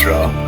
intro.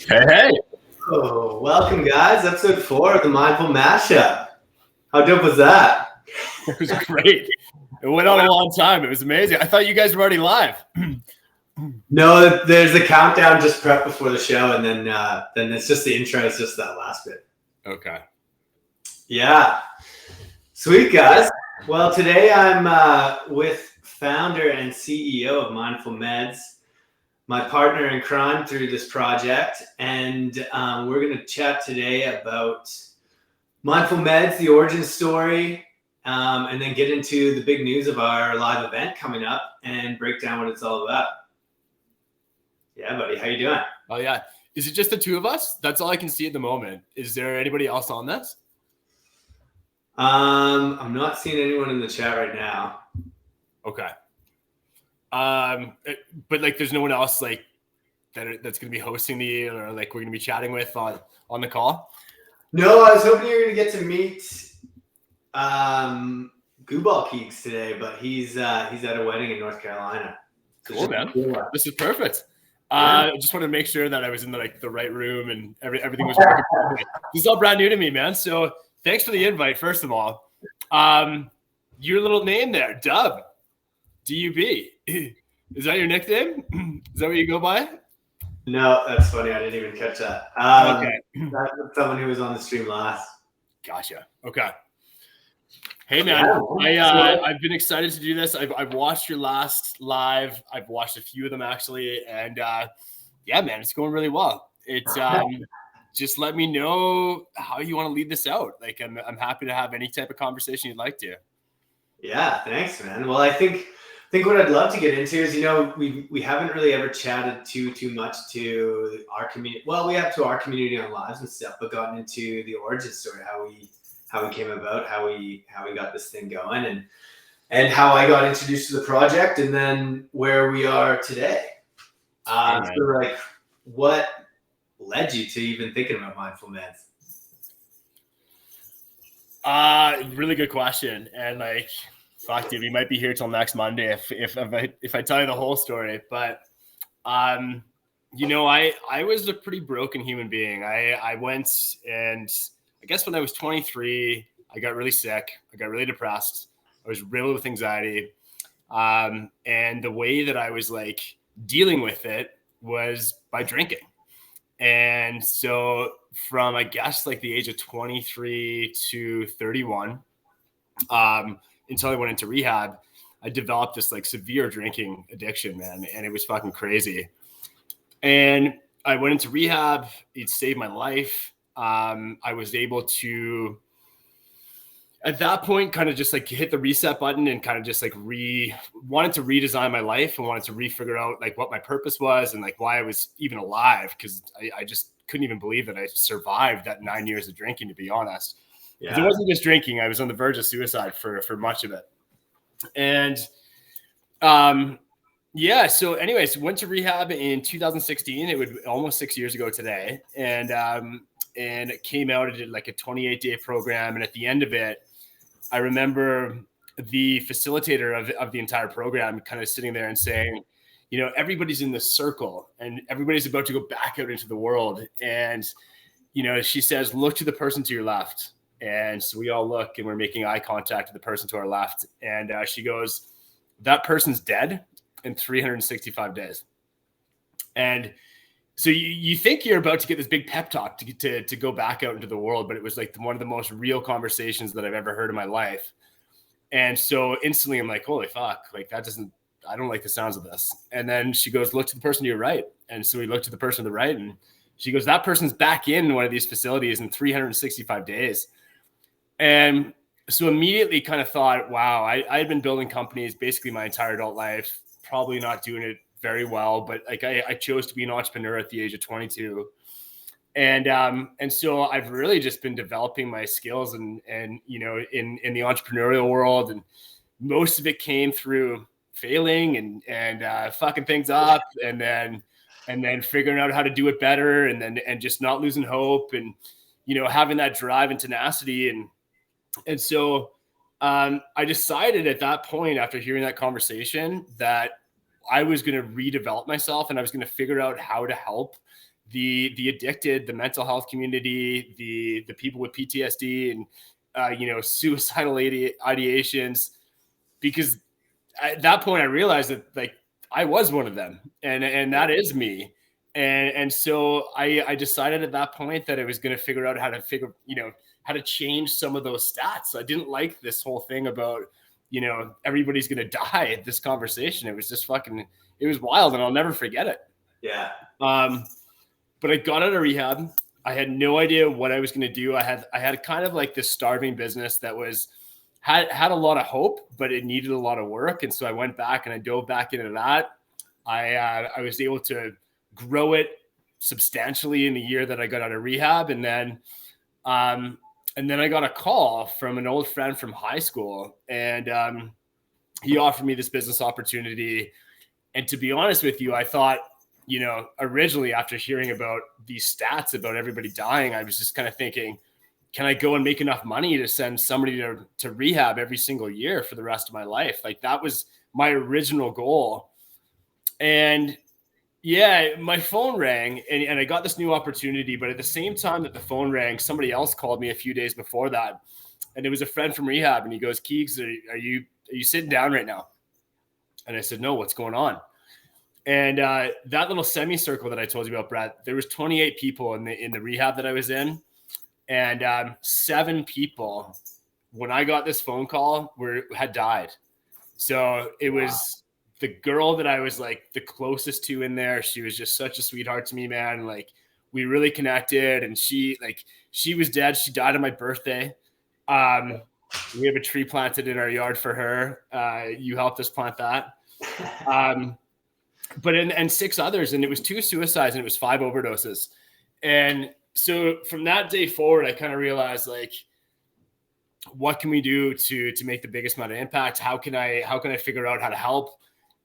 Hey. Oh, welcome, guys. Episode 4 of the Mindful Mashup. How dope was that? It was great. It went on a long time. It was amazing. I thought you guys were already live. No, there's a countdown just prep before the show, and then it's just the intro. It's just that last bit. Okay. Yeah. Sweet, guys. Well, today I'm with founder and CEO of Mindful Meds, my partner in crime through this project, and we're going to chat today about Mindful Meds, the origin story, and then get into the big news of our live event coming up and break down what it's all about. Yeah, buddy. How you doing? Oh, yeah. Is it just the two of us? That's all I can see at the moment. Is there anybody else on this? I'm not seeing anyone in the chat right now. Okay. But like, there's no one else like that's going to be hosting the or like we're going to be chatting with on the call. No, I was hoping you were going to get to meet Gooball Keeks today, but he's at a wedding in North Carolina. Cool, man. This is perfect. Yeah. I just wanted to make sure that I was in the right room and everything was working. This is all brand new to me, man. So thanks for the invite, first of all. Your little name there, Dub, D-U-B. Is that your nickname? Is that what you go by? No, that's funny. I didn't even catch that. Okay. That's someone who was on the stream last. Gotcha. Okay. Hey, man. Yeah. I've been excited to do this. I've watched your last live. I've watched a few of them, actually. And, yeah, man, it's going really well. It's just let me know how you want to lead this out. Like, I'm happy to have any type of conversation you'd like to. Yeah, thanks, man. Well, I think what I'd love to get into is, we haven't really ever chatted too much to our community. Well, we have to our community on lives and stuff, but gotten into the origin story, how we came about, how we got this thing going, and how I got introduced to the project, and then where we are today. So like, what led you to even thinking about mindful meds? Really good question. And like, fuck, dude, we might be here till next Monday if I tell you the whole story. But you know, I was a pretty broken human being. I went, and I guess when I was 23, I got really sick. I got really depressed. I was riddled with anxiety. And the way that I was like dealing with it was by drinking. And so from, I guess, like the age of 23 to 31, until I went into rehab, I developed this like severe drinking addiction, man. And it was fucking crazy. And I went into rehab. It saved my life. I was able to, at that point, kind of just like hit the reset button and kind of just like wanted to redesign my life and wanted to refigure out like what my purpose was and like why I was even alive. Cause I just couldn't even believe that I survived that 9 years of drinking, to be honest. Yeah. It wasn't just drinking. I was on the verge of suicide for much of it. And, yeah. So anyways, went to rehab in 2016. It would almost 6 years ago today. And it came out, I did like a 28-day program. And at the end of it, I remember the facilitator of the entire program kind of sitting there and saying, you know, everybody's in this circle and everybody's about to go back out into the world. And, you know, she says, look to the person to your left. And so we all look and we're making eye contact with the person to our left. And she goes, that person's dead in 365 days. And so you think you're about to get this big pep talk to go back out into the world, but it was like one of the most real conversations that I've ever heard in my life. And so instantly I'm like, holy fuck, like I don't like the sounds of this. And then she goes, look to the person to your right. And so we looked to the person to the right and she goes, that person's back in one of these facilities in 365 days. And so immediately kind of thought, wow, I had been building companies basically my entire adult life, probably not doing it very well, but like I chose to be an entrepreneur at the age of 22. And so I've really just been developing my skills and you know, in the entrepreneurial world. And most of it came through failing and fucking things up and then figuring out how to do it better and just not losing hope and, you know, having that drive and tenacity. And so I decided at that point, after hearing that conversation, that I was going to redevelop myself and I was going to figure out how to help the addicted, the mental health community, the people with PTSD and, you know, suicidal ideations, because at that point I realized that like I was one of them and that is me. And so I decided at that point that I was going to figure out how to change some of those stats. I didn't like this whole thing about, you know, everybody's going to die at this conversation. It was just it was wild and I'll never forget it. Yeah. But I got out of rehab. I had no idea what I was going to do. I had kind of like this starving business that had a lot of hope, but it needed a lot of work. And so I went back and I dove back into that. I was able to grow it substantially in the year that I got out of rehab. And then I got a call from an old friend from high school, and he offered me this business opportunity. And to be honest with you, I thought, you know, originally after hearing about these stats about everybody dying, I was just kind of thinking, can I go and make enough money to send somebody to rehab every single year for the rest of my life? Like that was my original goal. And yeah, my phone rang and I got this new opportunity, but at the same time that the phone rang, somebody else called me a few days before that. And it was a friend from rehab and he goes, Keegs, are you sitting down right now? And I said, no, what's going on? And that little semicircle that I told you about, Brad, there was 28 people in the rehab that I was in. And 7 people, when I got this phone call, had died. So it was the girl that I was like the closest to in there. She was just such a sweetheart to me, man. Like we really connected, and she was dead. She died on my birthday. We have a tree planted in our yard for her. You helped us plant that. But 6 others, and it was 2 suicides and it was 5 overdoses. And so from that day forward, I kind of realized like, what can we do to make the biggest amount of impact? How can I figure out how to help?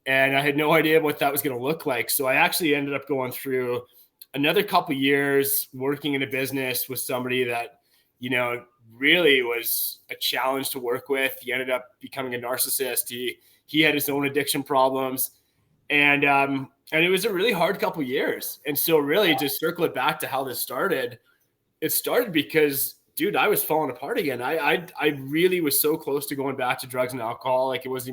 And I had no idea what that was going to look like. So I actually ended up going through another couple years working in a business with somebody that, you know, really was a challenge to work with. He ended up becoming a narcissist. He had his own addiction problems, and it was a really hard couple years. And so really to circle it back to how this started, it started because, dude, I was falling apart again. I really was so close to going back to drugs and alcohol. Like it was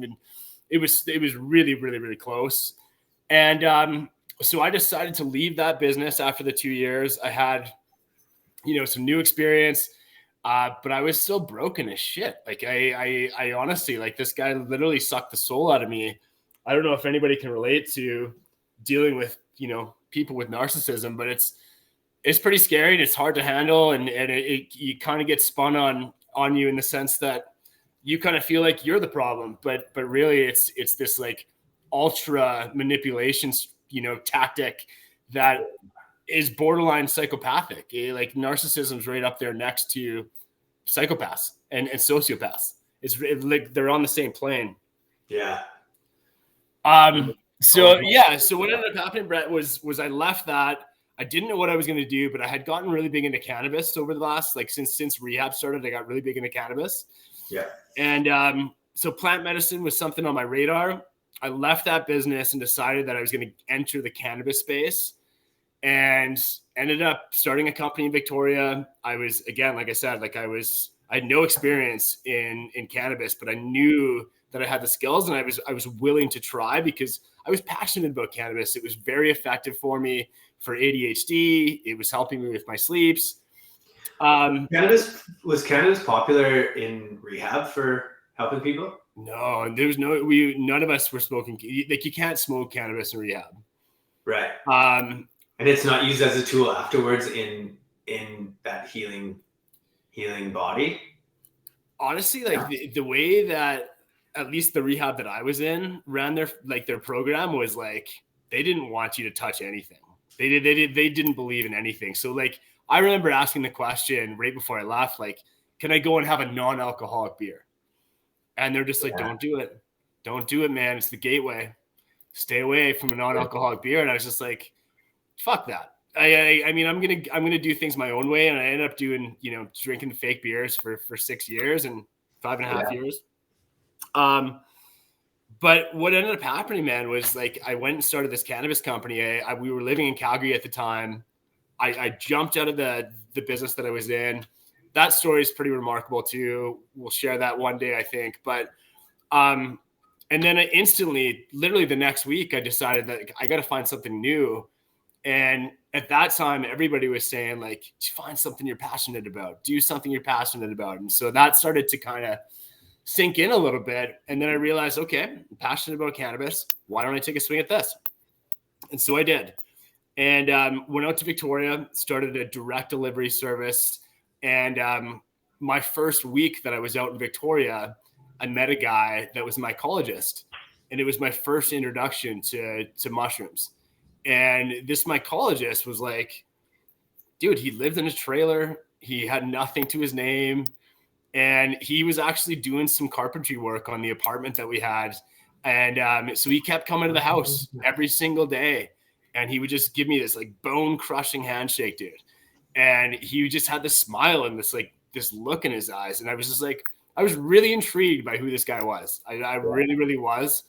really, really, really close. And so I decided to leave that business after the 2 years. I had, you know, some new experience, but I was still broken as shit. Like I honestly, like, this guy literally sucked the soul out of me. I don't know if anybody can relate to dealing with, you know, people with narcissism, but it's pretty scary and it's hard to handle. And you kind of get spun on you in the sense that you kind of feel like you're the problem, but really it's this like ultra manipulation, you know, tactic that is borderline psychopathic. Like narcissism's right up there next to psychopaths and sociopaths. It's like they're on the same plane. Yeah. So what ended up happening, Brett, was I left that. I didn't know what I was going to do, but I had gotten really big into cannabis over the last, like, since rehab started. I got really big into cannabis. Yeah. And so plant medicine was something on my radar. I left that business and decided that I was going to enter the cannabis space, and ended up starting a company in Victoria. I was, again, like I said, like I had no experience in cannabis, but I knew that I had the skills, and I was willing to try because I was passionate about cannabis. It was very effective for me for ADHD. It was helping me with my sleeps. Was cannabis popular in rehab for helping people? No, none of us were smoking. Like, you can't smoke cannabis in rehab. Right. And it's not used as a tool afterwards in that healing body. Honestly, like the way that at least the rehab that I was in ran their program was like, they didn't want you to touch anything. They didn't believe in anything. So like, I remember asking the question right before I left, like, can I go and have a non-alcoholic beer? And they're just like, don't do it. Don't do it, man. It's the gateway. Stay away from a non-alcoholic beer. And I was just like, fuck that. I mean, I'm gonna do things my own way. And I ended up doing, you know, drinking fake beers for 6 years and 5.5 years. But what ended up happening, man, was like, I went and started this cannabis company. We were living in Calgary at the time. I jumped out of the business that I was in. That story is pretty remarkable too. We'll share that one day, I think. But, and then I instantly, literally the next week, I decided that I got to find something new. And at that time, everybody was saying, like, find something you're passionate about, do something you're passionate about. And so that started to kind of sink in a little bit. And then I realized, okay, I'm passionate about cannabis. Why don't I take a swing at this? And so I did. And went out to Victoria, started a direct delivery service. And my first week that I was out in Victoria, I met a guy that was a mycologist. And it was my first introduction to mushrooms. And this mycologist was like, dude, he lived in a trailer. He had nothing to his name. And he was actually doing some carpentry work on the apartment that we had. And so he kept coming to the house every single day. And he would just give me this like bone crushing handshake, dude. And he just had this smile and this look in his eyes. And I was just like, I was really intrigued by who this guy was. I really, really was.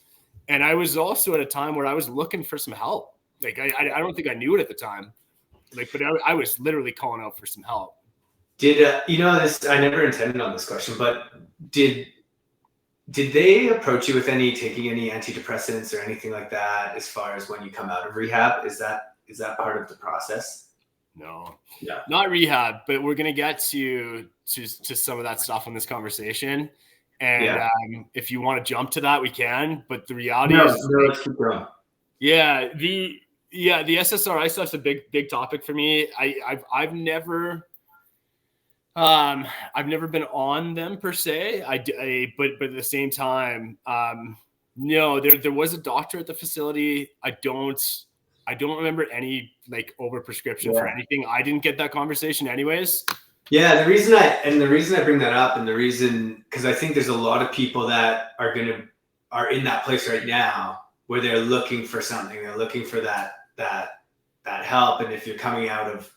And I was also at a time where I was looking for some help. Like, I don't think I knew it at the time. Like, but I was literally calling out for some help. Did you know this? I never intended on this question, but did they approach you with taking any antidepressants or anything like that as far as when you come out of rehab? Is that part of the process? No, yeah, not rehab, but we're gonna get to some of that stuff in this conversation. And if you want to jump to that, we can. But the reality is, let's keep going. Yeah, the SSRI stuff's a big topic for me. I've never been on them per se. But at the same time, no, there was a doctor at the facility. I don't remember any like over prescription for anything. I didn't get that conversation anyways. Yeah, the reason I bring that up, and the reason, because I think there's a lot of people that are in that place right now where they're looking for something. They're looking for that help, and if you're coming out of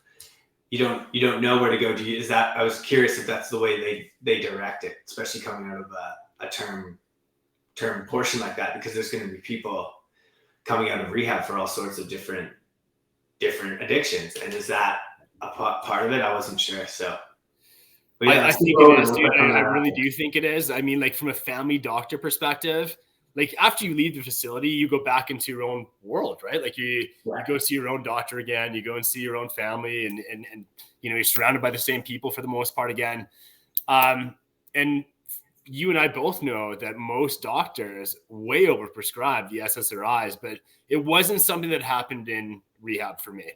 you don't know where to go. I was curious if that's the way they direct it, especially coming out of a term portion like that, because there's going to be people coming out of rehab for all sorts of different addictions. And is that a part of it? I wasn't sure. So yeah, I think it is, dude. I really do think it is. I mean, like from a family doctor perspective, like after you leave the facility, you go back into your own world, right? Like you go see your own doctor again, you go and see your own family, and you're surrounded by the same people for the most part again. And you and I both know that most doctors way overprescribe the SSRIs, but it wasn't something that happened in rehab for me.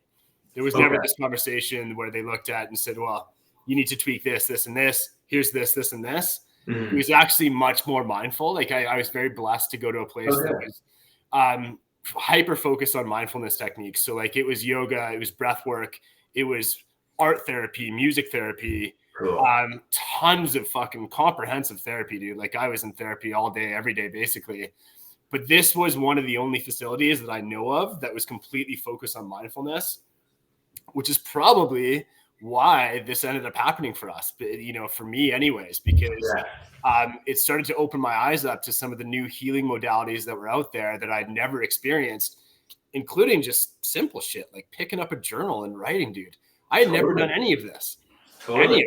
There was never this conversation where they looked at and said, well, you need to tweak this, this, and this. Here's this, this, and this. It was actually much more mindful. Like I was very blessed to go to a place that was hyper focused on mindfulness techniques. So like it was yoga, it was breath work, it was art therapy, music therapy, tons of fucking comprehensive therapy, dude. Like I was in therapy all day, every day, basically. But this was one of the only facilities that I know of that was completely focused on mindfulness, which is probably why this ended up happening for us, for me anyways, because it started to open my eyes up to some of the new healing modalities that were out there that I'd never experienced, including just simple shit like picking up a journal and writing, dude. I had never done any of this. Totally.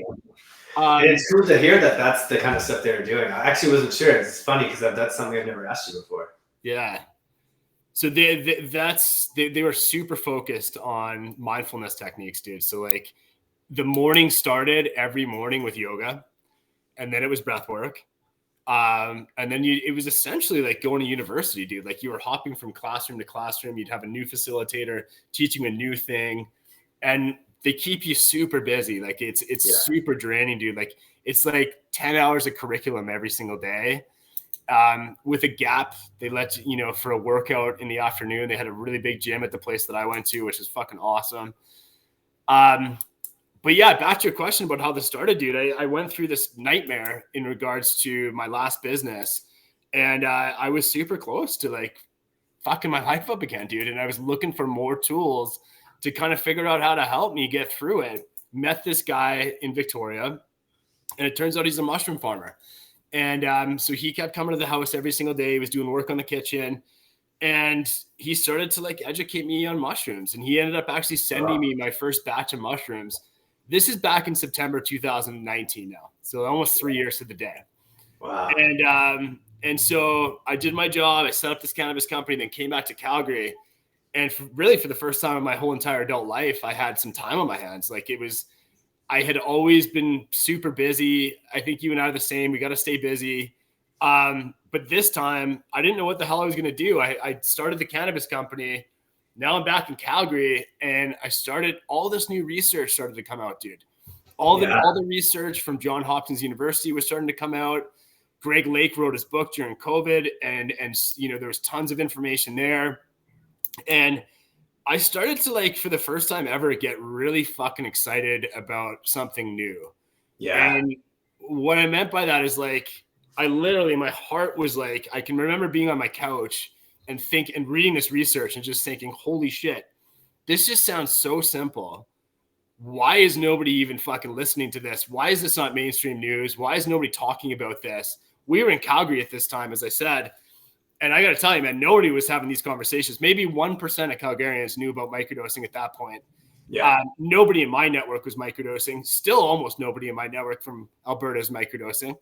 And it's cool to hear that that's the kind of stuff they were doing. I actually wasn't sure. It's funny because that's something I've never asked you before. Yeah. So they were super focused on mindfulness techniques, dude. So like the morning started every morning with yoga, and then it was breath work. And then it was essentially like going to university, dude. Like you were hopping from classroom to classroom. You'd have a new facilitator teaching a new thing, and they keep you super busy. Like it's super draining, dude. Like it's like 10 hours of curriculum every single day. With a gap, they let you, for a workout in the afternoon. They had a really big gym at the place that I went to, which is fucking awesome. But yeah, back to your question about how this started, dude. I went through this nightmare in regards to my last business, and I was super close to like fucking my life up again, dude. And I was looking for more tools to kind of figure out how to help me get through it. Met this guy in Victoria, and it turns out he's a mushroom farmer. And so he kept coming to the house every single day. He was doing work on the kitchen, and he started to like educate me on mushrooms. And he ended up actually sending me my first batch of mushrooms. This is back in September 2019 now. So almost 3 years to the day. Wow. And so I did my job. I set up this cannabis company, then came back to Calgary. And really for the first time in my whole entire adult life, I had some time on my hands. Like I had always been super busy. I think you and I are the same. We got to stay busy. But this time I didn't know what the hell I was going to do. I started the cannabis company. Now I'm back in Calgary, and I started all this new research started to come out, dude. All the research from Johns Hopkins University was starting to come out. Greg Lake wrote his book during COVID, and there was tons of information there. And I started to like, for the first time ever, get really fucking excited about something new. Yeah. And what I meant by that is like, my heart was like, I can remember being on my couch and reading this research and just thinking, holy shit, this just sounds so simple. Why is nobody even fucking listening to this? Why is this not mainstream news? Why is nobody talking about this? We were in Calgary at this time, as I said. And I got to tell you, man, nobody was having these conversations. Maybe 1% of Calgarians knew about microdosing at that point. Yeah. Nobody in my network was microdosing. Still almost nobody in my network from Alberta is microdosing.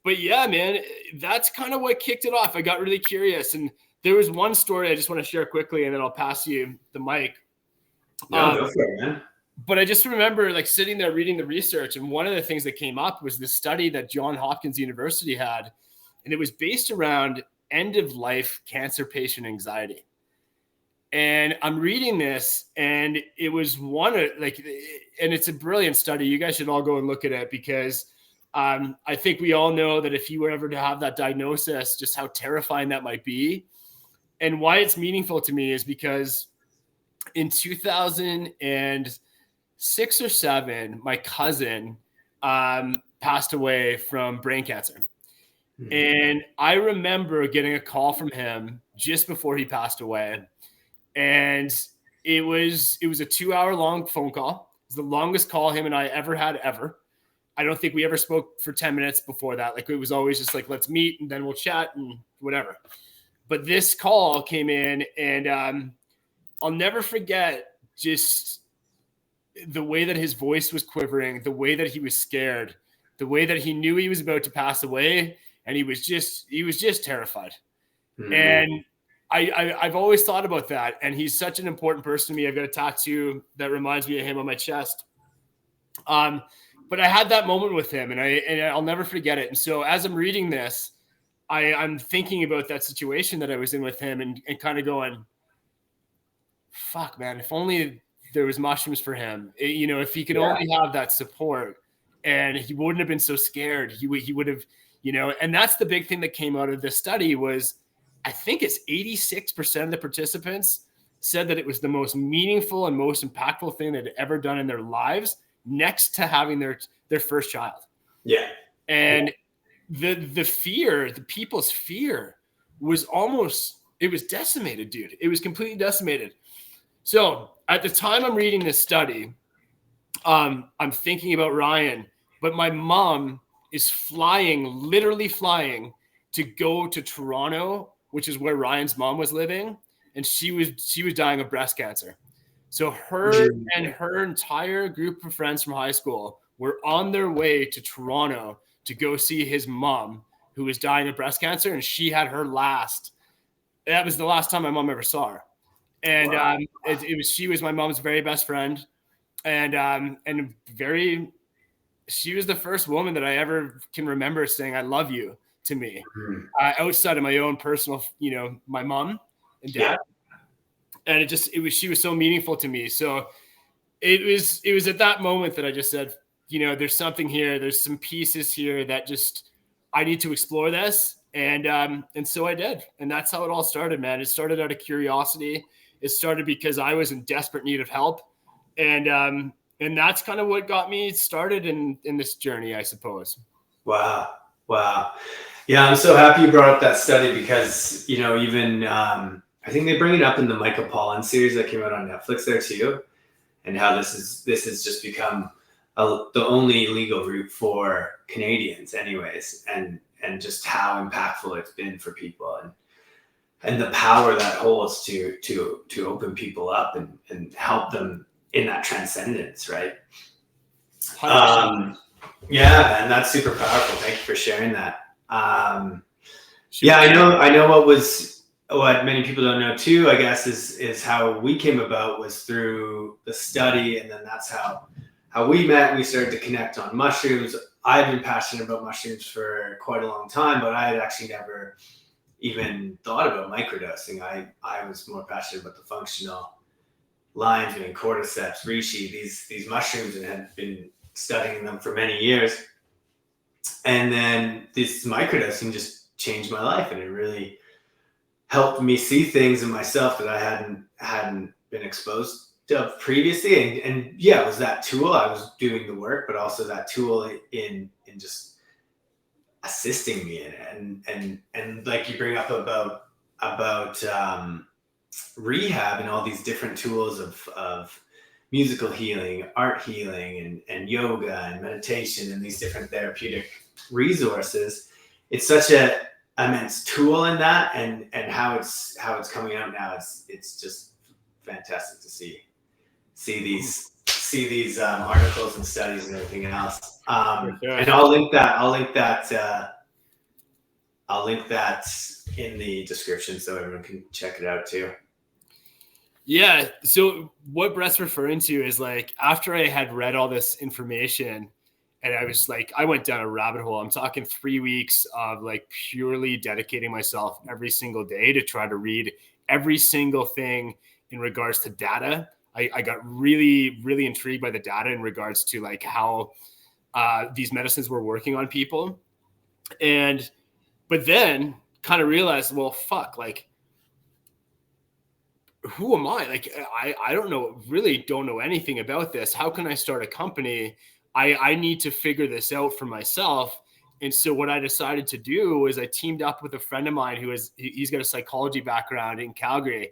But yeah, man, that's kind of what kicked it off. I got really curious. And there was one story I just want to share quickly, and then I'll pass you the mic. Go for it, man. But I just remember like sitting there reading the research, and one of the things that came up was this study that Johns Hopkins University had, and it was based around end-of-life cancer patient anxiety. And I'm reading this, and it was and it's a brilliant study. You guys should all go and look at it, because I think we all know that if you were ever to have that diagnosis, just how terrifying that might be. And why it's meaningful to me is because in 2006 or 7, my cousin passed away from brain cancer. Mm-hmm. And I remember getting a call from him just before he passed away. And it was a 2-hour long phone call. It was the longest call him and I ever had ever. I don't think we ever spoke for 10 minutes before that. Like, it was always just like, let's meet and then we'll chat and whatever. But this call came in, and I'll never forget just the way that his voice was quivering, the way that he was scared, the way that he knew he was about to pass away, and he was just terrified. Mm-hmm. And I've always thought about that, and he's such an important person to me. I've got a tattoo that reminds me of him on my chest. But I had that moment with him, and I'll never forget it. And so as I'm reading this, I'm thinking about that situation that I was in with him, and kind of going, fuck, man, if only there was mushrooms for him. If he could only have that support, and he wouldn't have been so scared. He would have, and that's the big thing that came out of this study was, I think it's 86% of the participants said that it was the most meaningful and most impactful thing they'd ever done in their lives, next to having their first child. Yeah. And the fear, the people's fear was it was decimated, dude. It was completely decimated. So at the time I'm reading this study, I'm thinking about Ryan, but my mom is literally flying to go to Toronto, which is where Ryan's mom was living. And she was dying of breast cancer. So her and her entire group of friends from high school were on their way to Toronto to go see his mom, who was dying of breast cancer. And she had that was the last time my mom ever saw her. And wow. She was my mom's very best friend. And she was the first woman that I ever can remember saying, I love you to me, outside of my own personal, my mom and dad. Yeah. And she was so meaningful to me. So it was at that moment that I just said, there's something here. There's some pieces here that I need to explore this. And so I did. And that's how it all started, man. It started out of curiosity. It started because I was in desperate need of help. And that's kind of what got me started in this journey, I suppose. Wow. Yeah. I'm so happy you brought up that study because, even, I think they bring it up in the Michael Pollan series that came out on Netflix there too, and how this has just become the only legal route for Canadians, anyways, and just how impactful it's been for people, and the power that holds to open people up and help them in that transcendence, right? Yeah, man, that's super powerful. Thank you for sharing that. Yeah, I know what many people don't know too, I guess, is how we came about was through the study. And then that's how we met. We started to connect on mushrooms. I've been passionate about mushrooms for quite a long time, but I had actually never even thought about microdosing. I was more passionate about the functional lines, being cordyceps, reishi, these mushrooms, and had been studying them for many years. And then this microdosing just changed my life, and it really helped me see things in myself that I hadn't been exposed to previously. And yeah, it was that tool. I was doing the work, but also that tool in just assisting me in it. And like you bring up about rehab and all these different tools of musical healing, art healing, and yoga and meditation and these different therapeutic resources. It's such a immense tool in that, and how it's coming out now. It's just fantastic to see these articles and studies and everything else. And I'll link that in the description so everyone can check it out too. Yeah. So what Brett's referring to is, like, after I had read all this information, and I was like, I went down a rabbit hole. I'm talking 3 weeks of like purely dedicating myself every single day to try to read every single thing in regards to data. I got really, really intrigued by the data in regards to like how these medicines were working on people. But then kind of realized, well, fuck, like, who am I? Like, I don't know anything about this. How can I start a company? I need to figure this out for myself. And so what I decided to do was I teamed up with a friend of mine he's got a psychology background in Calgary.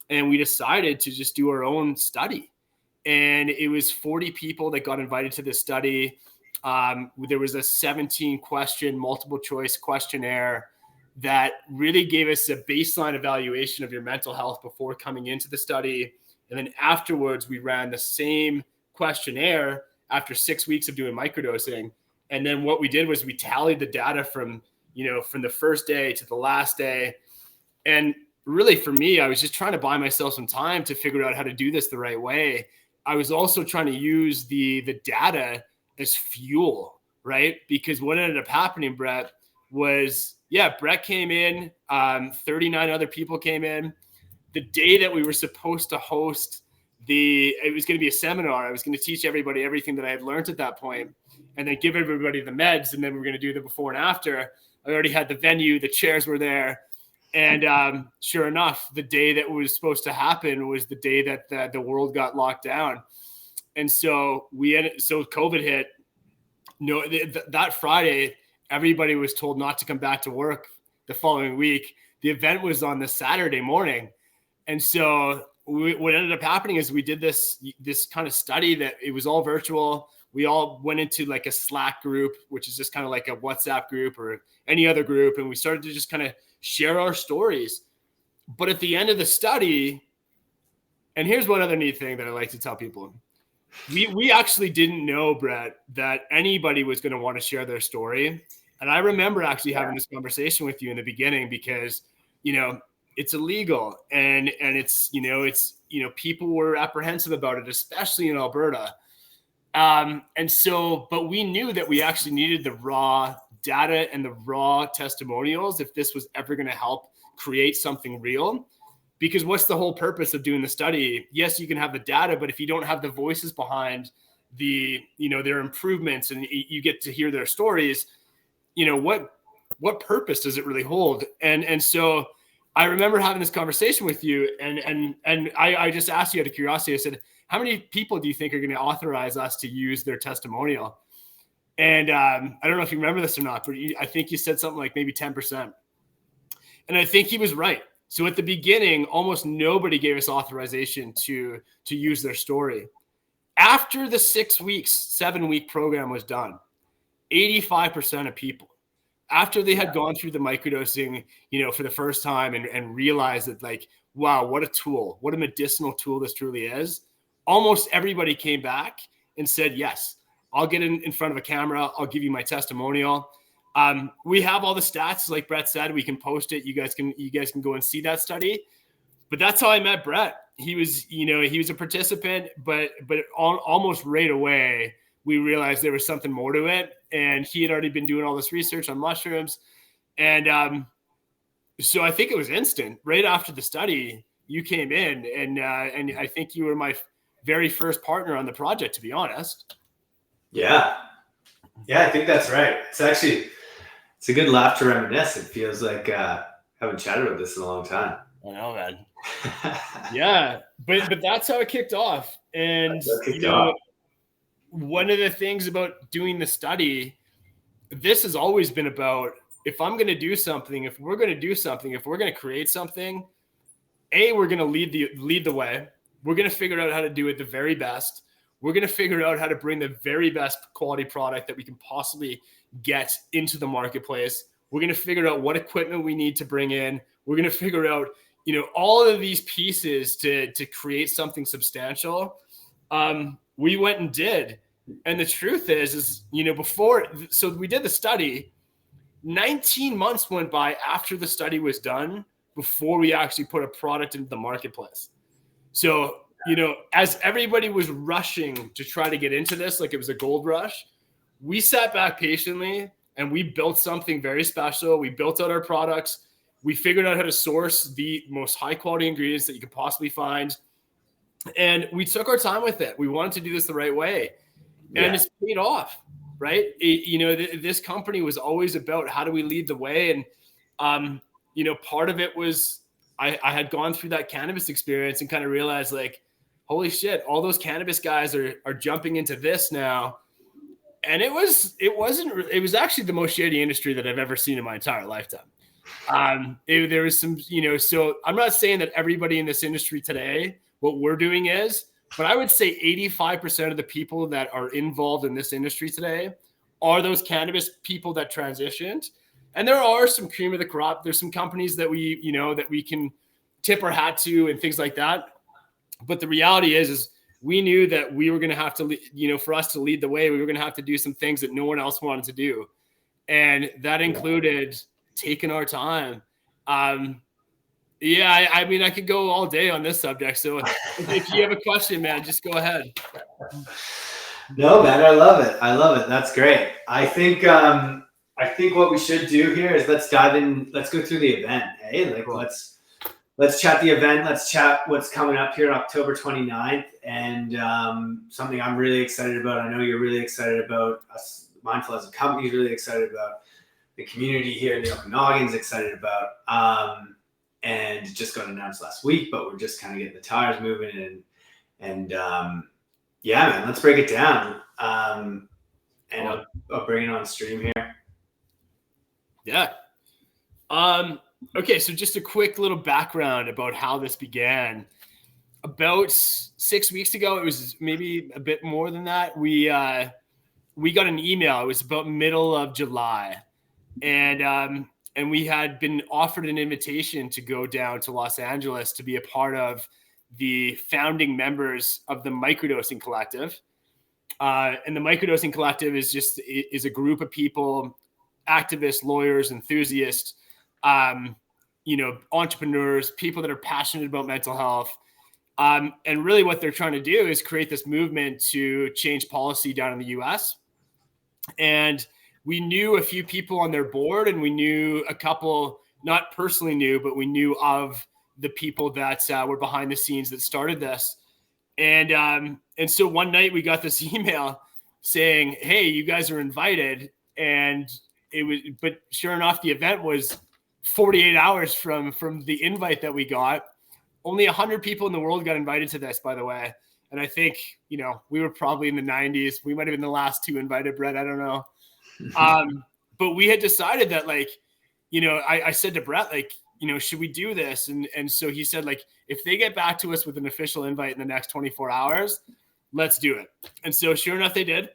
And we decided to just do our own study. And it was 40 people that got invited to this study. There was a 17 question multiple choice questionnaire that really gave us a baseline evaluation of your mental health before coming into the study. And then afterwards, we ran the same questionnaire after 6 weeks of doing microdosing. And then what we did was we tallied the data from the first day to the last day. And really for me, I was just trying to buy myself some time to figure out how to do this the right way. I was also trying to use the data as fuel, right? Because what ended up happening, Brett, was, Brett came in, 39 other people came in. The day that we were supposed to host it was going to be a seminar. I was going to teach everybody everything that I had learned at that point and then give everybody the meds. And then we were going to do the before and after. I already had the venue, the chairs were there. And sure enough, the day that was supposed to happen was the day that the world got locked down. And so COVID hit. That Friday, everybody was told not to come back to work the following week. The event was on the Saturday morning. And so what ended up happening is we did this kind of study that it was all virtual. We all went into like a Slack group, which is just kind of like a WhatsApp group or any other group. And we started to just kind of share our stories. But at the end of the study, and here's one other neat thing that I like to tell people. We actually didn't know, Brett, that anybody was going to want to share their story. And I remember actually having this conversation with you in the beginning because, it's illegal and it's people were apprehensive about it, especially in Alberta. But we knew that we actually needed the raw data and the raw testimonials if this was ever going to help create something real. Because what's the whole purpose of doing the study? Yes, you can have the data, but if you don't have the voices behind their improvements and you get to hear their stories, what purpose does it really hold? And so I remember having this conversation with you and I just asked you out of curiosity, I said, how many people do you think are going to authorize us to use their testimonial? And I don't know if you remember this or not, but I think you said something like maybe 10%. And I think he was right. So at the beginning, almost nobody gave us authorization to use their story. After the 7-week program was done, 85% of people, after they had gone through the microdosing, for the first time and realized that like, wow, what a tool, what a medicinal tool this truly is. Almost everybody came back and said, yes, I'll get in front of a camera. I'll give you my testimonial. We have all the stats, like Brett said, we can post it. You guys can go and see that study. But that's how I met Brett. He was a participant, but almost right away, we realized there was something more to it. And he had already been doing all this research on mushrooms. And so I think it was instant. Right after the study, you came in and I think you were my very first partner on the project, to be honest. Yeah, I think that's right. It's a good laugh to reminisce. It feels like haven't chatted about this in a long time. I know, man. Yeah, but that's how it kicked off. And one of the things about doing the study, this has always been about, if I'm going to do something, if we're going to create something, we're going to lead the way. We're going to figure out how to do it the very best. We're going to figure out how to bring the very best quality product that we can possibly get into the marketplace. We're going to figure out what equipment we need to bring in. We're going to figure out, all of these pieces to create something substantial. We went and did. And the truth is, so we did the study, 19 months went by after the study was done before we actually put a product into the marketplace. So, as everybody was rushing to try to get into this, like it was a gold rush, we sat back patiently and we built something very special. We built out our products. We figured out how to source the most high quality ingredients that you could possibly find. And we took our time with it. We wanted to do this the right way. And it's paid off, right? This company was always about how do we lead the way. And, part of it was I had gone through that cannabis experience and kind of realized like, holy shit, all those cannabis guys are jumping into this now. And it was actually the most shady industry that I've ever seen in my entire lifetime. There was some, so I'm not saying that everybody in this industry today, what we're doing is, but I would say 85% of the people that are involved in this industry today are those cannabis people that transitioned. And there are some cream of the crop. There's some companies that we can tip our hat to and things like that. But the reality is we knew that we were going to have to, for us to lead the way, we were going to have to do some things that no one else wanted to do. And that included taking our time. Yeah, I mean, I could go all day on this subject. So if you have a question, man, just go ahead. No, man, I love it. That's great. I think what we should do here is let's dive in. Let's go through the event. Hey, like let's chat the event. Let's chat what's coming up here October 29th, and something I'm really excited about. I know you're really excited about. Us, Mindful as a company is really excited about. The community here in the Okanagan's excited about. And just got announced last week, but we're just kind of getting the tires moving and yeah, man, let's break it down. And I'll bring it on stream here. Yeah. Okay, so just a quick little background about how this began. About 6 weeks ago, it was maybe a bit more than that. We got an email. It was about middle of July, and we had been offered an invitation to go down to Los Angeles to be a part of the founding members of the Microdosing Collective. And the Microdosing Collective is a group of people, activists, lawyers, enthusiasts, entrepreneurs, people that are passionate about mental health. And really what they're trying to do is create this movement to change policy down in the US. And we knew a few people on their board, and we knew a couple, not personally knew, but we knew of the people that were behind the scenes that started this. And so one night we got this email saying, hey, you guys are invited. And but sure enough, the event was 48 hours from the invite that we got. Only 100 people in the world got invited to this, by the way. And I think, we were probably in the 90s. We might've been the last two invited, Brett. I don't know. But we had decided that, I said to Brett, should we do this? And so he said, if they get back to us with an official invite in the next 24 hours, let's do it. And so sure enough, they did.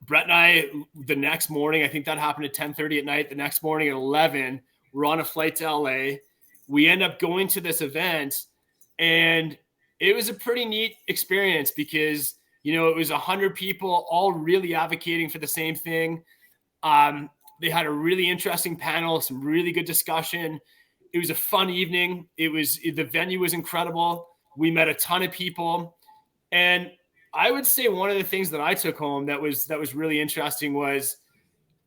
Brett and I, the next morning, I think that happened at 10:30 at night. The next morning at 11, we're on a flight to LA. We end up going to this event, and it was a pretty neat experience because it was 100 people all really advocating for the same thing. They had a really interesting panel, some really good discussion. It was a fun evening. The venue was incredible. We met a ton of people. And I would say one of the things that I took home that was really interesting was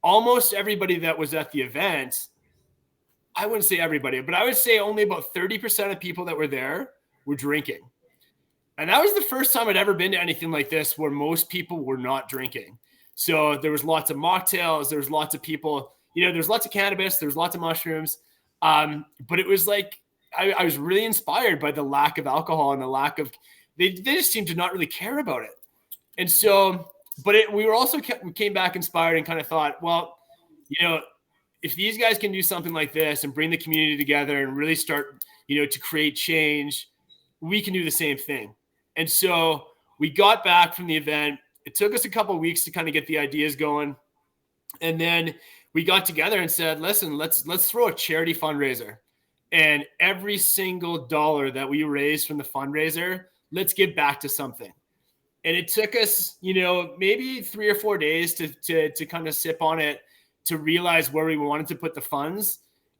almost everybody that was at the event. I wouldn't say everybody, but I would say only about 30% of people that were there were drinking. And that was the first time I'd ever been to anything like this where most people were not drinking. So there was lots of mocktails. There was lots of people, there's lots of cannabis. There's lots of mushrooms. But it was I was really inspired by the lack of alcohol and the lack of, they just seemed to not really care about it. And so, but we came back inspired and kind of thought, well, if these guys can do something like this and bring the community together and really start, to create change, we can do the same thing. And so we got back from the event. It took us a couple of weeks to kind of get the ideas going. And then we got together and said, listen, let's throw a charity fundraiser. And every single dollar that we raise from the fundraiser, let's give back to something. And it took us, maybe 3 or 4 days to kind of sip on it, to realize where we wanted to put the funds.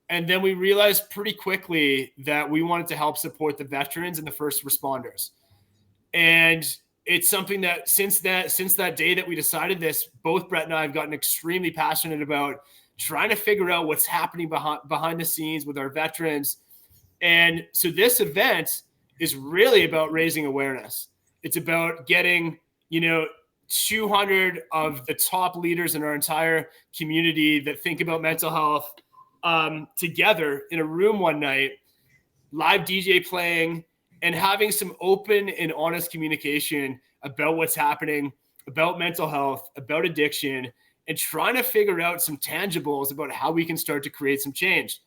And then we realized pretty quickly that we wanted to help support the veterans and the first responders. And it's something that since that day that we decided this, both Brett and I have gotten extremely passionate about trying to figure out what's happening behind the scenes with our veterans. And so this event is really about raising awareness. It's about getting, 200 of the top leaders in our entire community that think about mental health together in a room one night, live DJ playing, and having some open and honest communication about what's happening about mental health, about addiction, and trying to figure out some tangibles about how we can start to create some change.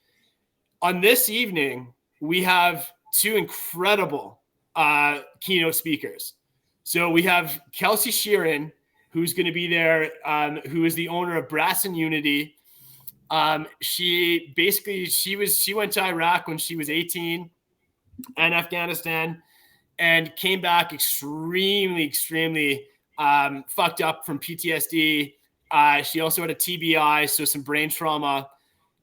On this evening, we have two incredible keynote speakers. So we have Kelsey Sheeran, who's going to be there, who is the owner of Brass and Unity. She went to Iraq when she was 18 and Afghanistan, and came back extremely fucked up from PTSD. She also had a TBI, so some brain trauma.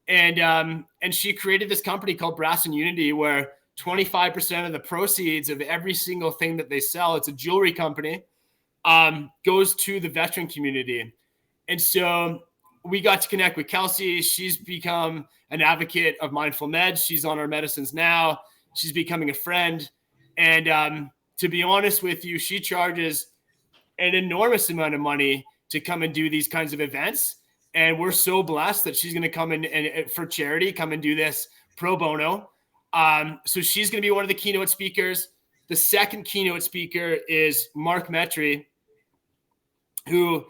And she created this company called Brass and Unity, where 25% of the proceeds of every single thing that they sell, it's a jewelry company, goes to the veteran community. And so we got to connect with Kelsey. She's become an advocate of mindful meds. She's on our medicines now. She's becoming a friend. And to be honest with you, she charges an enormous amount of money to come and do these kinds of events. And we're so blessed that she's going to come in and for charity, come and do this pro bono. So she's going to be one of the keynote speakers. The second keynote speaker is Mark Metry, who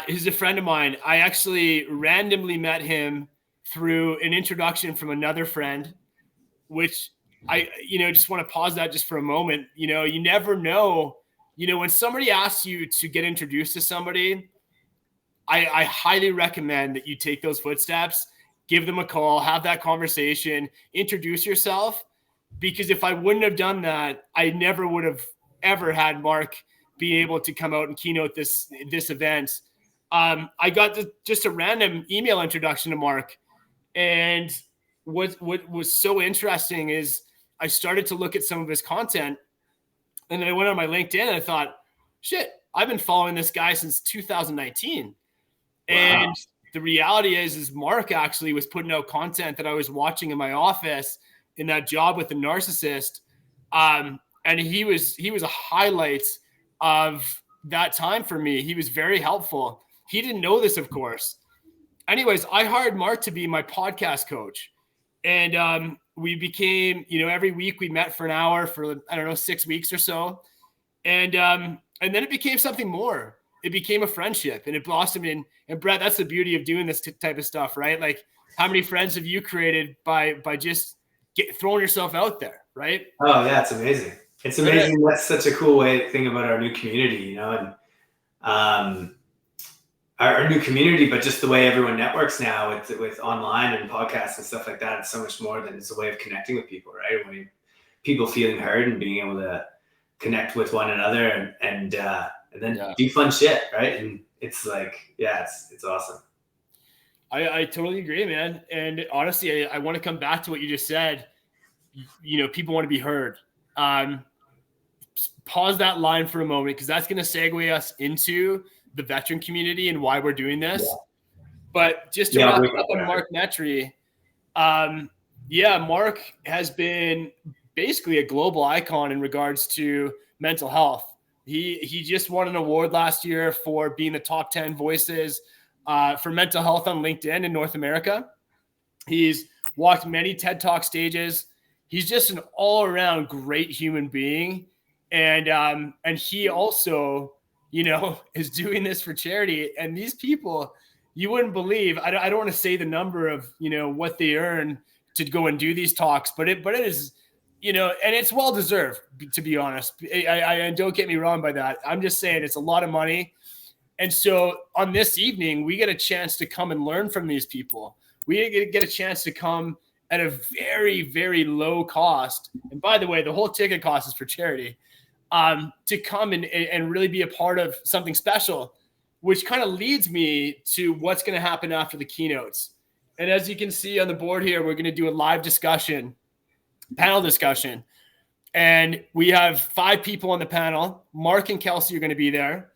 is a friend of mine. I actually randomly met him through an introduction from another friend, which I just want to pause that just for a moment. You never know, when somebody asks you to get introduced to somebody, I highly recommend that you take those footsteps, give them a call, have that conversation, introduce yourself, because if I wouldn't have done that, I never would have ever had Mark be able to come out and keynote this event. I got just a random email introduction to Mark, and what was so interesting is I started to look at some of his content, and then I went on my LinkedIn and I thought, shit, I've been following this guy since 2019. Wow. And the reality is Mark actually was putting out content that I was watching in my office in that job with the narcissist. And he was a highlight of that time for me. He was very helpful. He didn't know this, of course. Anyways, I hired Mark to be my podcast coach. And we became, every week we met for an hour for, 6 weeks or so. And then it became something more. It became a friendship, and it blossomed in. And Brett, that's the beauty of doing this type of stuff, right? Like, how many friends have you created by just throwing yourself out there, right? Oh yeah, it's amazing. It's amazing. That's such a cool thing about our new community, and our new community, but just the way everyone networks now with online and podcasts and stuff like that. It's so much more than it's a way of connecting with people, right? When people feeling heard and being able to connect with one another and then do fun shit, right? And it's like, it's awesome. I totally agree, man. And honestly, I want to come back to what you just said. People want to be heard. Pause that line for a moment, because that's going to segue us into the veteran community and why we're doing this. Yeah. But just to wrap up on Mark Metry, Mark has been basically a global icon in regards to mental health. He just won an award last year for being the top 10 voices for mental health on LinkedIn in North America. He's walked many TED Talk stages. He's just an all-around great human being. And he also, is doing this for charity. And these people, you wouldn't believe, I don't want to say the number of, what they earn to go and do these talks, but it is, and it's well-deserved, to be honest. I don't get me wrong by that. I'm just saying it's a lot of money. And so on this evening, we get a chance to come and learn from these people. We get a chance to come at a very, very low cost. And by the way, the whole ticket cost is for charity, to come and really be a part of something special, which kind of leads me to what's going to happen after the keynotes. And as you can see on the board here, we're going to do a live panel discussion. And we have 5 people on the panel. Mark and Kelsey are going to be there.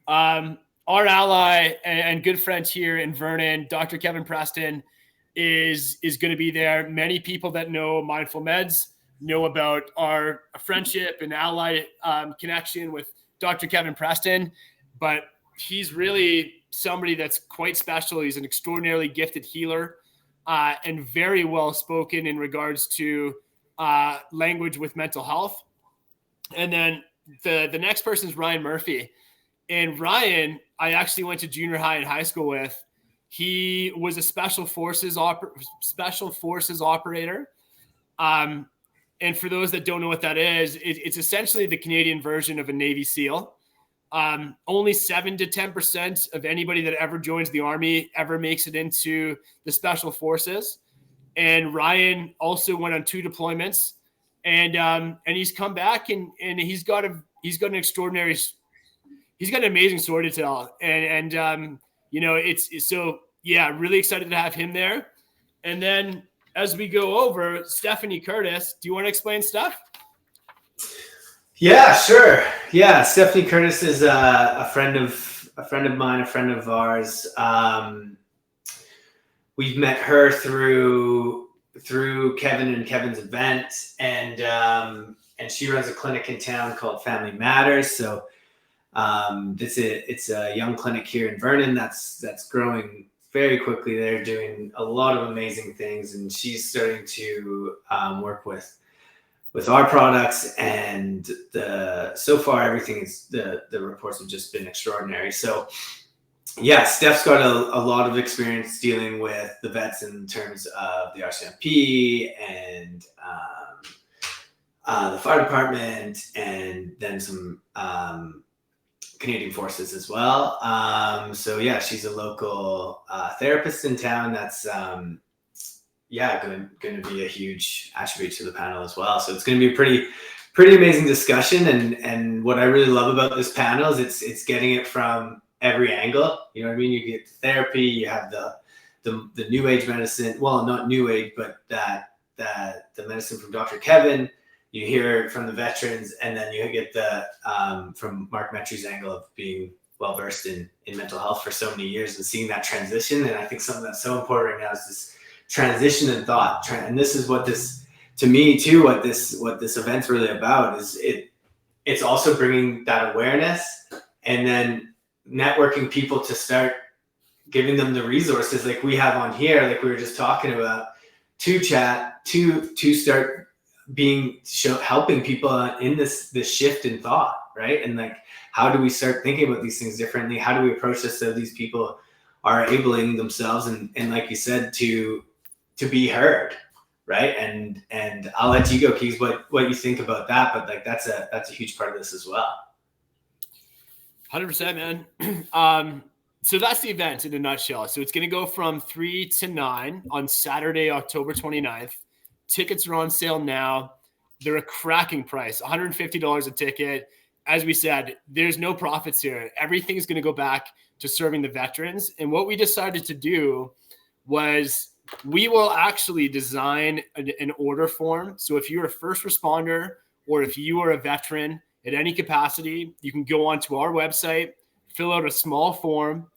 Our ally and good friend here in Vernon, Dr. Kevin Preston, is going to be there. Many people that know Mindful Meds know about our friendship and ally connection with Dr. Kevin Preston, but he's really somebody that's quite special. He's an extraordinarily gifted healer and very well spoken in regards to language with mental health. And then the next person is Ryan Murphy. And Ryan, I actually went to junior high and high school with. He was a special forces operator. And for those that don't know what that is, it's essentially the Canadian version of a Navy SEAL. Only 7 to 10% of anybody that ever joins the Army ever makes it into the special forces. And Ryan also went on 2 deployments, and he's come back and he's got an amazing story to tell. And it's so, yeah, really excited to have him there. And then as we go over, Stephanie Curtis, do you want to explain stuff? Yeah, sure. Yeah, Stephanie Curtis is a friend of mine, a friend of ours. We've met her through Kevin and Kevin's event, and she runs a clinic in town called Family Matters. So it's a young clinic here in Vernon that's growing very quickly. They're doing a lot of amazing things, and she's starting to work with our products, and so far everything is the reports have just been extraordinary. So yeah, Steph's got a lot of experience dealing with the vets in terms of the RCMP and the fire department, and then some Canadian Forces as well. So yeah, she's a local therapist in town. That's going to be a huge attribute to the panel as well. So it's going to be a pretty amazing discussion. And what I really love about this panel is it's getting it from every angle. You know what I mean? You get therapy, you have the new age medicine. Well, not new age, but that the medicine from Dr. Kevin. You hear from the veterans, and then you get the from Mark Metry's angle of being well versed in mental health for so many years and seeing that transition. And I think something that's so important right now is this transition in thought. And this is what this, to me too, what this event's really about, is it's also bringing that awareness and then networking people to start giving them the resources like we have on here, like we were just talking about, to chat, to start helping people in this shift in thought, right? And like, how do we start thinking about these things differently? How do we approach this so these people are enabling themselves and like you said, to be heard, right? And I'll let you go, Keys, what you think about that, but like that's a huge part of this as well. 100%, man. So that's the event in a nutshell. So it's going to go from 3 to 9 on Saturday, October 29th. Tickets are on sale now. They're a cracking price, $150 a ticket. As we said, there's no profits here. Everything's going to go back to serving the veterans. And what we decided to do was we will actually design an order form. So if you're a first responder or if you are a veteran at any capacity, you can go onto our website, fill out a small form,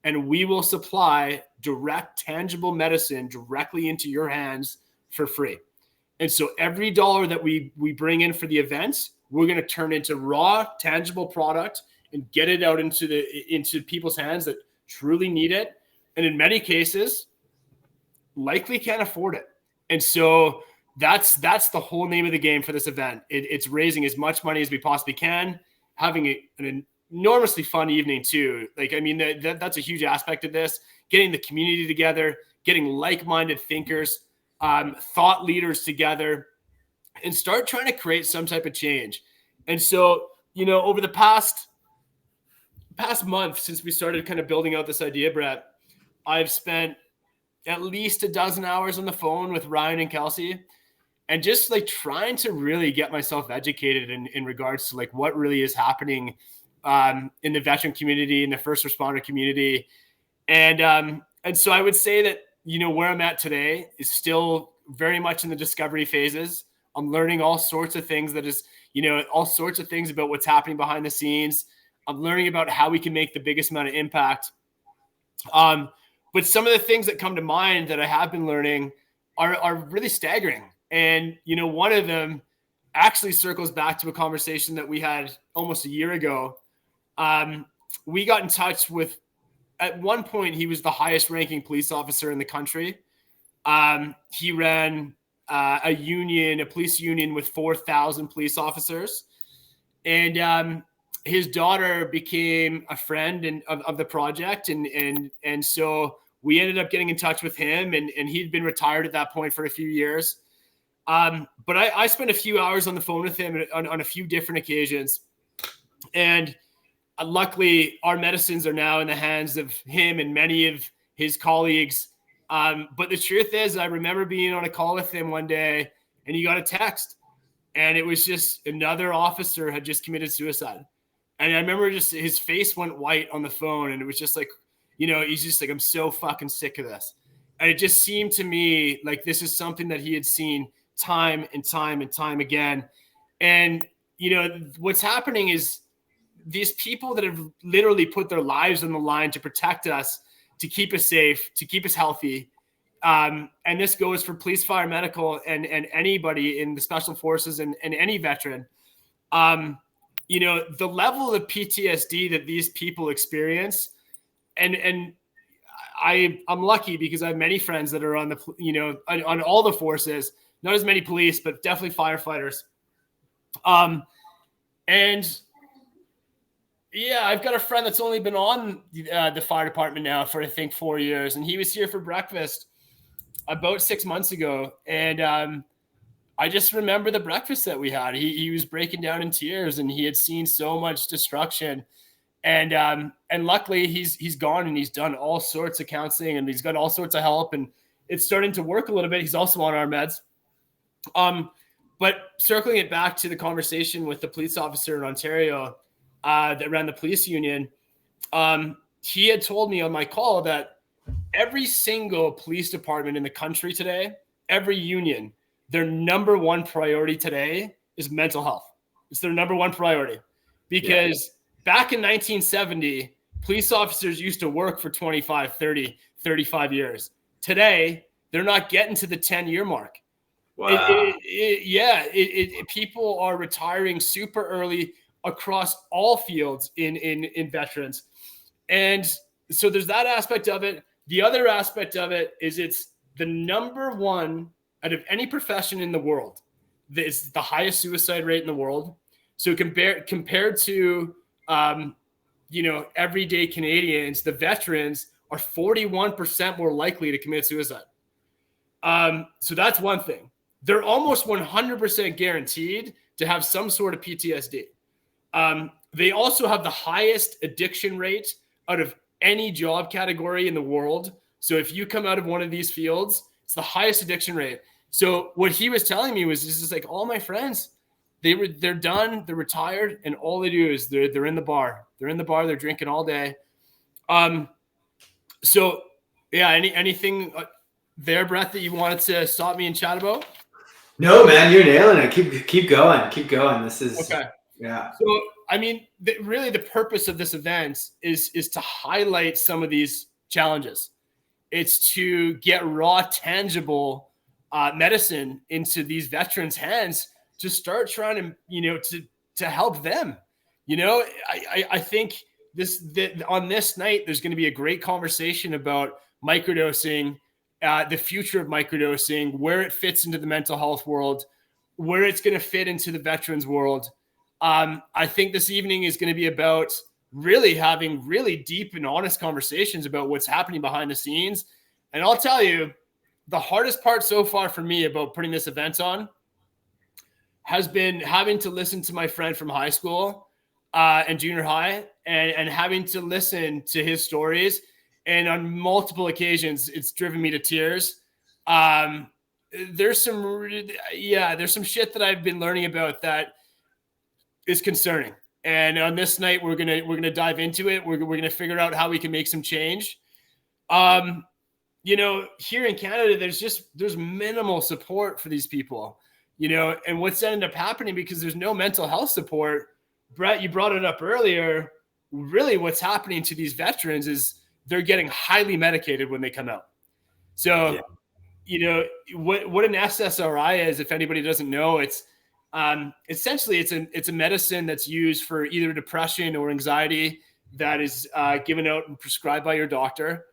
and we will supply direct, tangible medicine directly into your hands for free. And so every dollar that we bring in for the events, we're going to turn into raw, tangible product and get it out into people's hands that truly need it. And in many cases, likely can't afford it. And so that's the whole name of the game for this event. It's raising as much money as we possibly can, having an enormously fun evening too. Like, I mean, that's a huge aspect of this, getting the community together, getting like-minded thinkers, thought leaders together, and start trying to create some type of change. And so, over the past month since we started kind of building out this idea, Brett, I've spent at least a dozen hours on the phone with Ryan and Kelsey, and just like trying to really get myself educated in regards to like what really is happening in the veteran community, in the first responder community. And so I would say that, where I'm at today is still very much in the discovery phases. I'm learning all sorts of things all sorts of things about what's happening behind the scenes. I'm learning about how we can make the biggest amount of impact. But some of the things that come to mind that I have been learning are really staggering. And, one of them actually circles back to a conversation that we had almost a year ago. We got in touch with, at one point, he was the highest ranking police officer in the country. He ran a police union with 4,000 police officers. And his daughter became a friend of the project. And so we ended up getting in touch with him, and he'd been retired at that point for a few years. But I spent a few hours on the phone with him on a few different occasions. And luckily, our medicines are now in the hands of him and many of his colleagues. But the truth is, I remember being on a call with him one day, and he got a text, and it was just another officer had just committed suicide. And I remember just his face went white on the phone, and it was just like, he's just like, I'm so fucking sick of this. And it just seemed to me like this is something that he had seen time and time and time again. And, what's happening is these people that have literally put their lives on the line to protect us, to keep us safe, to keep us healthy. And this goes for police, fire, medical, and anybody in the special forces and any veteran. The level of PTSD that these people experience, and I'm lucky because I have many friends that are on the, on all the forces, not as many police, but definitely firefighters. And yeah, I've got a friend that's only been on the fire department now for, I think, 4 years. And he was here for breakfast about 6 months ago. And I just remember the breakfast that we had. He was breaking down in tears, and he had seen so much destruction. And luckily he's gone, and he's done all sorts of counseling, and he's got all sorts of help, and it's starting to work a little bit. He's also on our meds. But circling it back to the conversation with the police officer in Ontario that ran the police union, he had told me on my call that every single police department in the country today, every union, their number one priority today is mental health. It's their number one priority because back in 1970, police officers used to work for 25, 30, 35 years. Today, they're not getting to the 10-year mark. Wow. People are retiring super early across all fields in veterans. And so there's that aspect of it. The other aspect of it is it's the number one out of any profession in the world. It's the highest suicide rate in the world. So compared to, everyday Canadians, the veterans are 41% more likely to commit suicide. So that's one thing. They're almost 100% guaranteed to have some sort of PTSD. They also have the highest addiction rate out of any job category in the world. So if you come out of one of these fields, it's the highest addiction rate. So what he was telling me was just like, all my friends, they're done, they're retired, and all they do is they're in the bar. They're in the bar, they're drinking all day. So yeah, anything there, Brett, that you wanted to stop me and chat about? No, man, you're nailing it. Keep going. This is okay. Yeah. So, I mean, really the purpose of this event is to highlight some of these challenges. It's to get raw, tangible medicine into these veterans' hands to start trying to, to help them. I think on this night, there's going to be a great conversation about microdosing, the future of microdosing, where it fits into the mental health world, where it's going to fit into the veterans world. I think this evening is going to be about really having really deep and honest conversations about what's happening behind the scenes. And I'll tell you, the hardest part so far for me about putting this event on has been having to listen to my friend from high school and junior high and having to listen to his stories. And on multiple occasions, it's driven me to tears. There's some shit that I've been learning about that is concerning. And on this night, we're gonna dive into it. We're gonna figure out how we can make some change. Here in Canada, there's minimal support for these people. And what's ended up happening because there's no mental health support. Brett, you brought it up earlier. Really, what's happening to these veterans is they're getting highly medicated when they come out. So, what an SSRI is, if anybody doesn't know, it's essentially it's a medicine that's used for either depression or anxiety that is given out and prescribed by your doctor.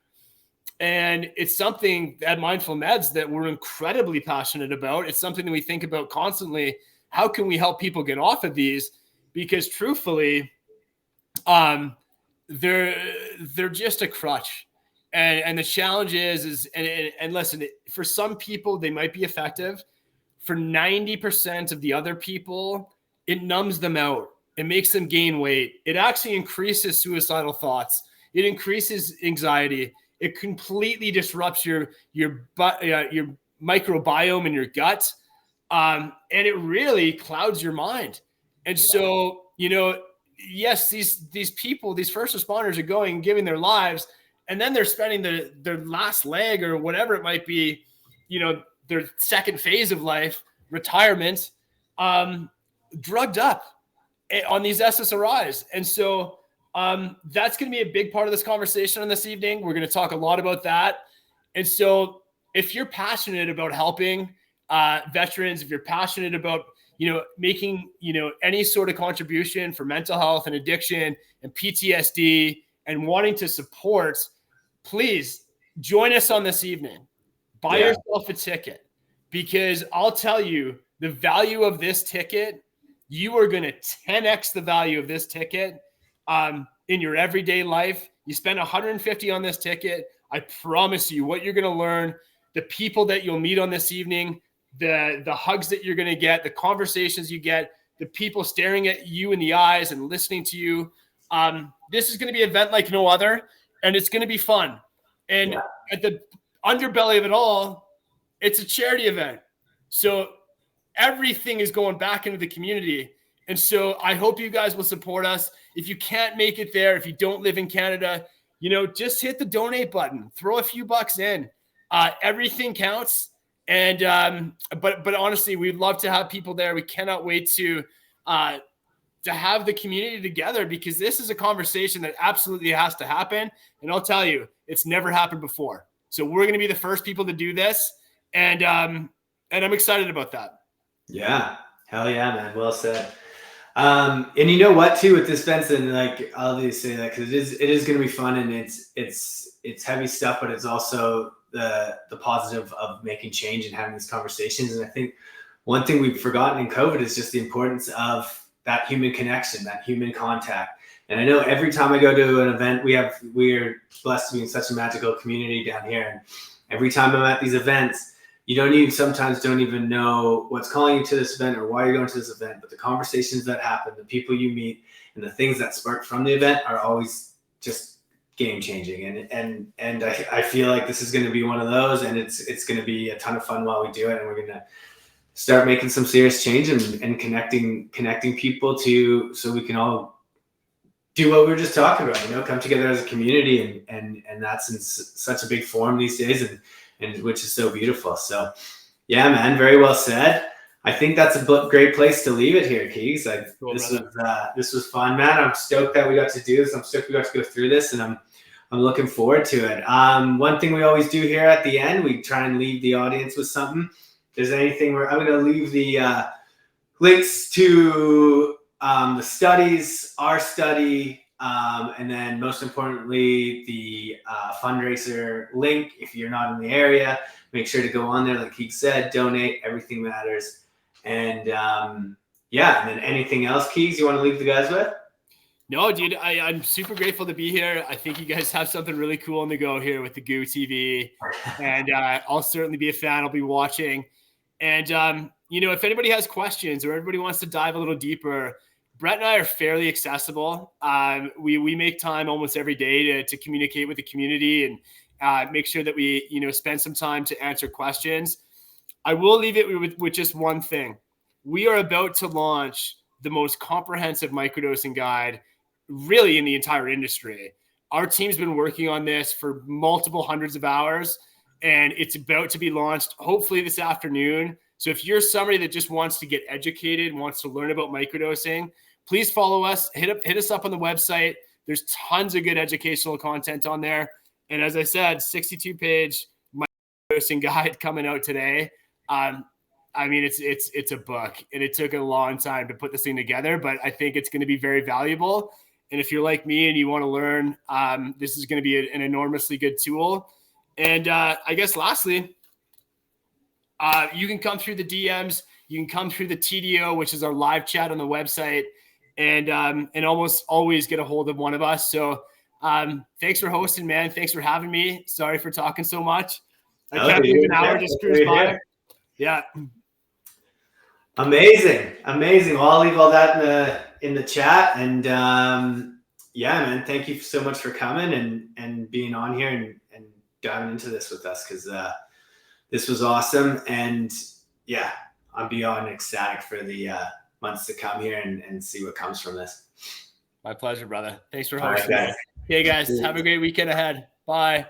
And it's something at Mindful Meds that we're incredibly passionate about. It's something that we think about constantly. How can we help people get off of these? Because truthfully, they're just a crutch. And the challenge is and listen, for some people, they might be effective. For 90% of the other people, it numbs them out. It makes them gain weight. It actually increases suicidal thoughts. It increases anxiety. It completely disrupts your microbiome in your gut. And it really clouds your mind. And so, yes, these people, these first responders are going and giving their lives, and then they're spending their last leg or whatever it might be, their second phase of life, retirement, drugged up on these SSRIs. And so that's going to be a big part of this conversation on this evening. We're going to talk a lot about that. And so if you're passionate about helping veterans, if you're passionate about, making, any sort of contribution for mental health and addiction and PTSD and wanting to support, please join us on this evening. Buy yourself a ticket, because I'll tell you the value of this ticket. You are going to 10x the value of this ticket in your everyday life. You spend $150 on this ticket. I promise you what you're going to learn, the people that you'll meet on this evening, the hugs that you're going to get, the conversations you get, the people staring at you in the eyes and listening to you. This is going to be an event like no other, and it's going to be fun. And at the underbelly of it all, it's a charity event. So everything is going back into the community. And so I hope you guys will support us. If you can't make it there, if you don't live in Canada, just hit the donate button, throw a few bucks in. Everything counts. And but honestly, we'd love to have people there. We cannot wait to have the community together, because this is a conversation that absolutely has to happen. And I'll tell you, it's never happened before. So we're going to be the first people to do this. And I'm excited about that. Yeah. Hell yeah, man. Well said. And you know what, too, with this, Benson, like I'll just say that because it is going to be fun, and it's heavy stuff, but it's also the positive of making change and having these conversations. And I think one thing we've forgotten in COVID is just the importance of that human connection, that human contact. And I know every time I go to an event, we're blessed to be in such a magical community down here. And every time I'm at these events, you sometimes don't even know what's calling you to this event or why you're going to this event, but the conversations that happen, the people you meet, and the things that spark from the event are always just game changing. And I feel like this is going to be one of those, and it's going to be a ton of fun while we do it. And we're going to start making some serious change and connecting people so we can all do what we were just talking about, come together as a community, and that's in such a big form these days, and which is so beautiful. So yeah, man, very well said. I think that's a great place to leave it here, Keegs. Cool, this was fun, man. I'm stoked that we got to do this. I'm stoked we got to go through this, and I'm looking forward to it. One thing we always do here at the end, we try and leave the audience with something. If there's anything where I'm going to leave the links to the studies, our study, and then most importantly, the fundraiser link. If you're not in the area, make sure to go on there. Like he said, donate. Everything matters. And and then anything else, Keegs, you want to leave the guys with? No, dude, I'm super grateful to be here. I think you guys have something really cool on the go here with the Goo TV. And I'll certainly be a fan. I'll be watching. And, if anybody has questions or everybody wants to dive a little deeper, Brett and I are fairly accessible. We make time almost every day to communicate with the community and make sure that we, spend some time to answer questions. I will leave it with just one thing. We are about to launch the most comprehensive microdosing guide really in the entire industry. Our team's been working on this for multiple hundreds of hours, and it's about to be launched hopefully this afternoon. So if you're somebody that just wants to get educated, wants to learn about microdosing, please follow us. Hit us up on the website. There's tons of good educational content on there. And as I said, 62-page microdosing guide coming out today. It's a book, and it took a long time to put this thing together, but I think it's going to be very valuable. And if you're like me and you want to learn, this is going to be an enormously good tool. And I guess lastly, you can come through the DMs. You can come through the TDO, which is our live chat on the website. and almost always get a hold of one of us. So thanks for hosting, man. Thanks for having me. Sorry for talking so much. I can't believe an hour just cruised by. Yeah. Amazing. Well, I'll leave all that in the chat. And yeah, man, thank you so much for coming and being on here and diving into this with us, because this was awesome. And yeah, I'm beyond ecstatic for the months to come here and see what comes from this. My pleasure, brother. Thanks for hosting. All right, guys. Okay, guys, have a great weekend ahead. Bye.